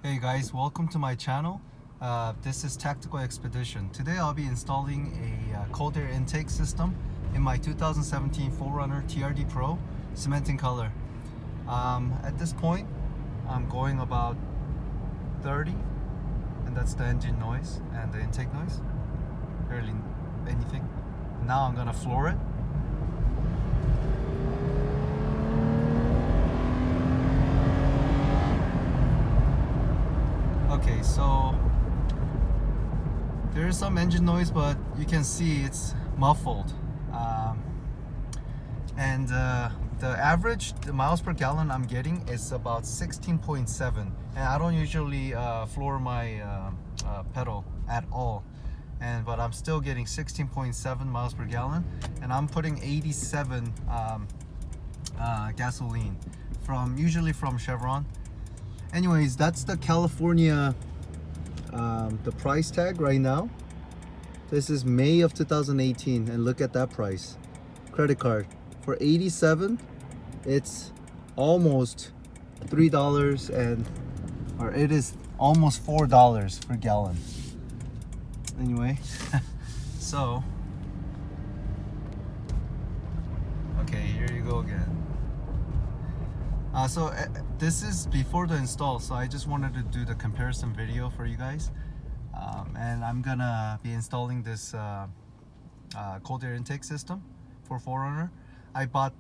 Hey guys, welcome to my channel. This is Tactical Expedition. Today I'll be installing a cold air intake system in my 2017 4Runner TRD Pro cement in color. At this point, I'm going about 30, and that's the engine noise and the intake noise. Barely anything. Now I'm gonna floor it. Okay, so there is some engine noise, but you can see it's muffled. The average miles per gallon I'm getting is about 16.7, and I don't usually floor my pedal at all, but I'm still getting 16.7 miles per gallon, and I'm putting 87 gasoline usually from Chevron. Anyways, that's the California the price tag right now. This is May of 2018, and look at that price. Credit card for 87, it's almost $3 or it is almost $4 per gallon. Anyway, so okay, here you go again. This is before the install, so I just wanted to do the comparison video for you guys. And I'm gonna be installing this cold air intake system for 4Runner. I bought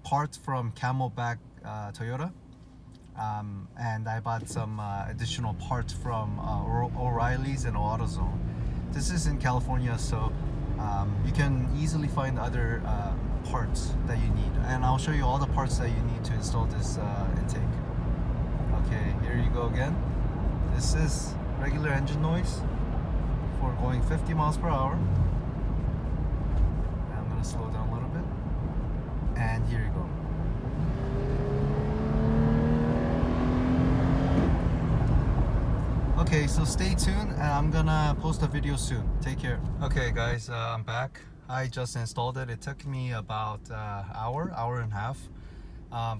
parts from Camelback Toyota, and I bought some additional parts from O'Reilly's and AutoZone. This is in California, so you can easily find other parts that you need, and I'll show you all the parts that you need to install this intake. Okay, here you go again. This is regular engine noise for going 50 miles per hour. And I'm gonna slow down a little bit, and here you go. Okay, so stay tuned, and I'm gonna post a video soon. Take care. Okay guys, I'm back. I just installed it. It took me about hour and a half,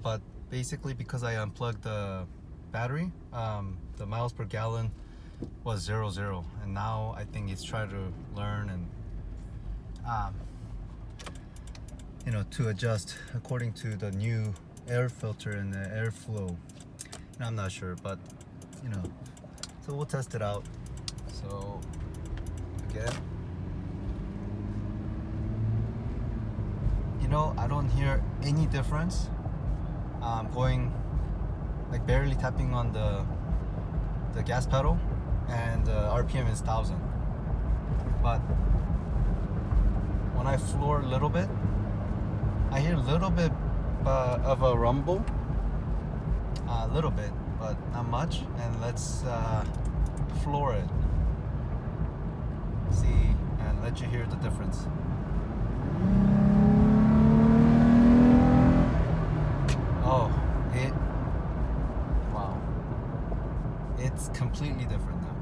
but basically because I unplugged the battery, the miles per gallon was 0, and now I think it's trying to learn and to adjust according to the new air filter and the airflow. And I'm not sure, but so we'll test it out. So again, I don't hear any difference. Going like barely tapping on the gas pedal, and RPM is 1000. But when I floor a little bit, I hear a little bit of a rumble, a little bit, but not much. And let's floor it, see, and let you hear the difference. Oh, wow, it's completely different now.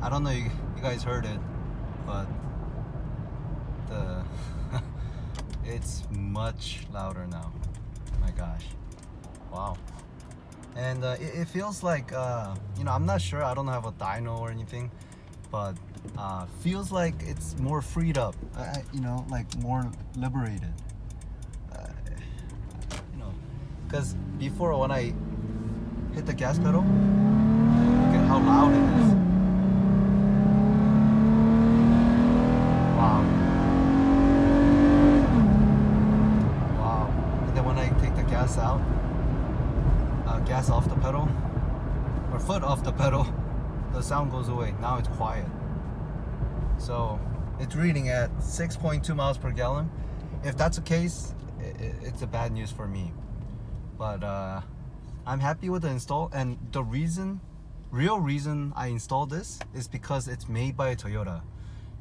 I don't know if you guys heard it, but it's much louder now. My gosh, wow. And it feels like, I'm not sure, I don't have a dyno or anything, but feels like it's more freed up, like more liberated. Because before, when I hit the gas pedal, look at how loud it is. Wow. Wow. And then when I take the gas out, gas off the pedal, or foot off the pedal, the sound goes away. Now it's quiet. So it's reading at 6.2 miles per gallon. If that's the case, it's a bad news for me. But I'm happy with the install, and the real reason I installed this is because it's made by Toyota,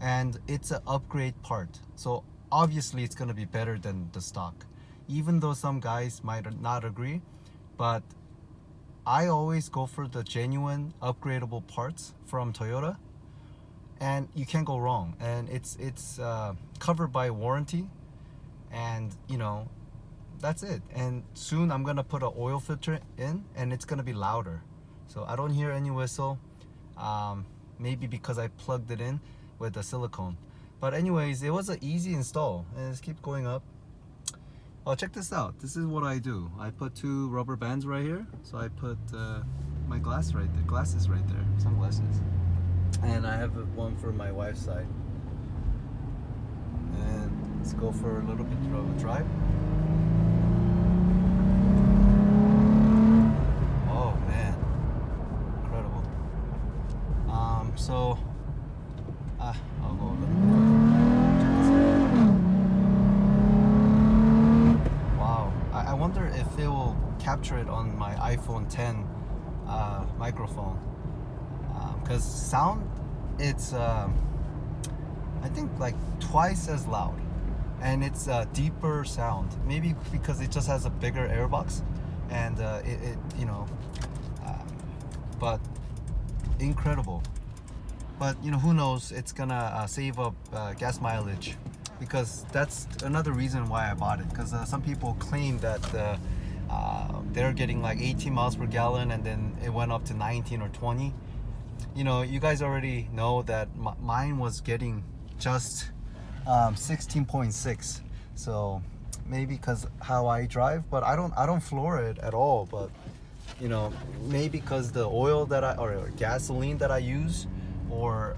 and it's an upgrade part. So obviously it's gonna be better than the stock, even though some guys might not agree. But I always go for the genuine upgradable parts from Toyota, and you can't go wrong. And it's covered by warranty, and that's it. And soon I'm gonna put an oil filter in, and it's gonna be louder, so I don't hear any whistle. Maybe because I plugged it in with the silicone. But anyways, it was an easy install, and let's keep going up. Oh, check this out. This is what I do. I put 2 rubber bands right here. So I put my glasses right there, sunglasses. And I have one for my wife's side. And let's go for a little bit of a drive. Oh man, incredible. So I'll go a little bit further. Check this out. Wow, I wonder if it will capture it on my iPhone 10 microphone. Because sound, it's I think like twice as loud, and it's a deeper sound. Maybe because it just has a bigger airbox, and it you know, but incredible. But you know, who knows? It's gonna save up gas mileage, because that's another reason why I bought it. Because some people claim that they're getting like 18 miles per gallon, and then it went up to 19 or 20. You know, you guys already know that mine was getting just 16.6. So maybe because how I drive, but I don't floor it at all. But you know, maybe because the oil that or gasoline that I use, or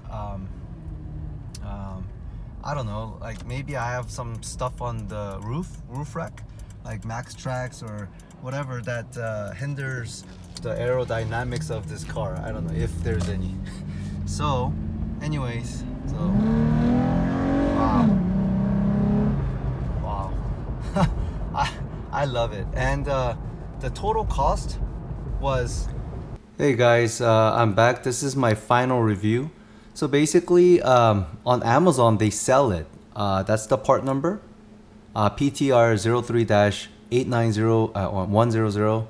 I don't know, like maybe I have some stuff on the roof rack, like max tracks or whatever, that hinders the aerodynamics of this car. I don't know if there's any. So anyways, so wow I love it. And the total cost was, hey guys, I'm back. This is my final review. So basically, on Amazon they sell it. That's the part number, PTR 03-890-100,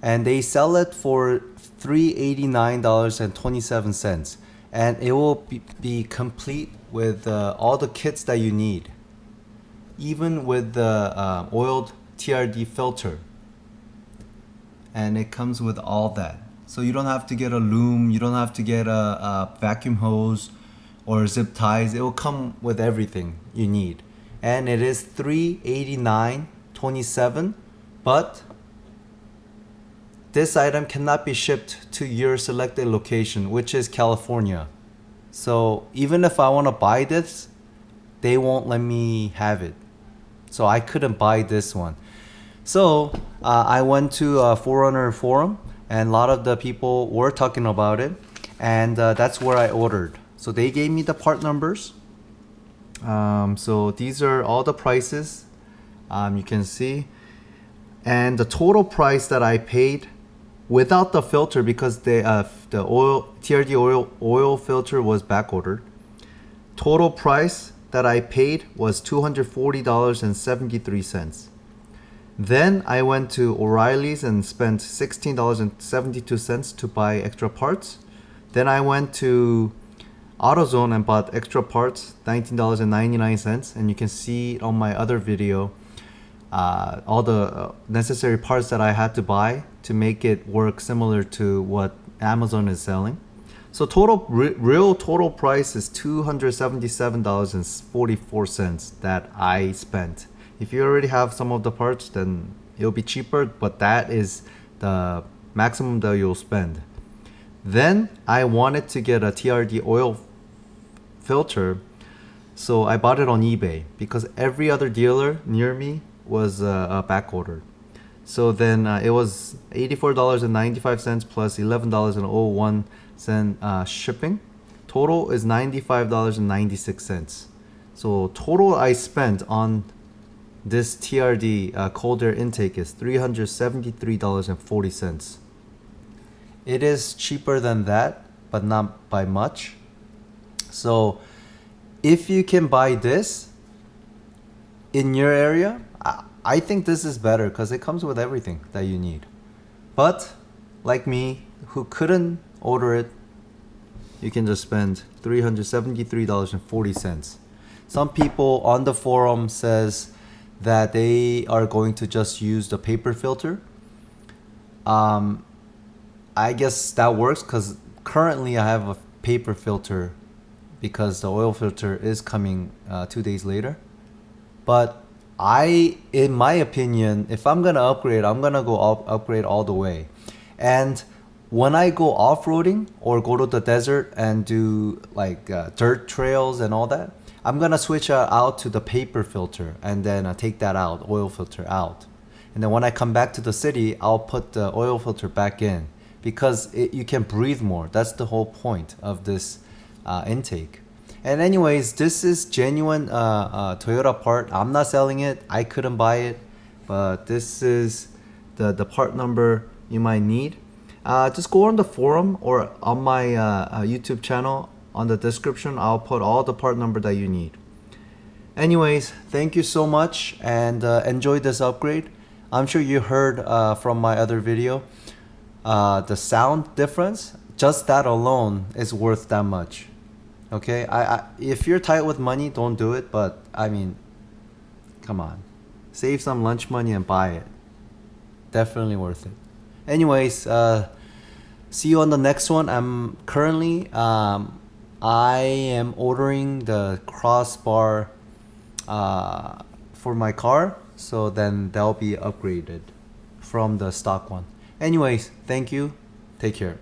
and they sell it for $389.27, and it will be complete with all the kits that you need, even with the oiled TRD filter, and it comes with all that. So you don't have to get a loom, you don't have to get a vacuum hose or zip ties. It will come with everything you need. And it is $389.27, but this item cannot be shipped to your selected location, which is California. So even if I want to buy this, they won't let me have it. So I couldn't buy this one. So I went to a 4Runner forum, and a lot of the people were talking about it, and that's where I ordered. So they gave me the part numbers. So these are all the prices, you can see, and the total price that I paid without the filter, because the TRD oil filter was back ordered. Total price that I paid was $240.73. Then I went to O'Reilly's and spent $16.72 to buy extra parts. Then I went to AutoZone and bought extra parts, $19.99, and you can see on my other video all the necessary parts that I had to buy to make it work similar to what Amazon is selling. So real total price is $277.44 that I spent. If you already have some of the parts, then it'll be cheaper, but that is the maximum that you'll spend. Then I wanted to get a TRD oil filter, so I bought it on eBay because every other dealer near me was back ordered. So then it was $84.95 plus $11.01 shipping. Total is $95.96. So total I spent on this TRD Cold Air Intake is $373.40. It is cheaper than that, but not by much. So if you can buy this in your area, I think this is better because it comes with everything that you need. But like me, who couldn't order it, you can just spend $373.40. Some people on the forum says that they are going to just use the paper filter. I guess that works because currently I have a paper filter because the oil filter is coming 2 days later. But in my opinion, if I'm gonna upgrade, I'm gonna go upgrade all the way. And when I go off-roading or go to the desert and do like dirt trails and all that, I'm gonna switch out to the paper filter and then take that out, oil filter out. And then when I come back to the city, I'll put the oil filter back in because you can breathe more. That's the whole point of this intake. And anyways, this is genuine Toyota part. I'm not selling it. I couldn't buy it, but this is the part number you might need. Just go on the forum or on my YouTube channel. On the description, I'll put all the part number that you need. Anyways, thank you so much and enjoy this upgrade. I'm sure you heard from my other video the sound difference. Just that alone is worth that much. Okay, if you're tight with money, don't do it. But I mean, come on, save some lunch money and buy it. Definitely worth it. Anyways, see you on the next one. I'm currently I am ordering the crossbar for my car, so then they'll be upgraded from the stock one. Anyways, thank you. Take care.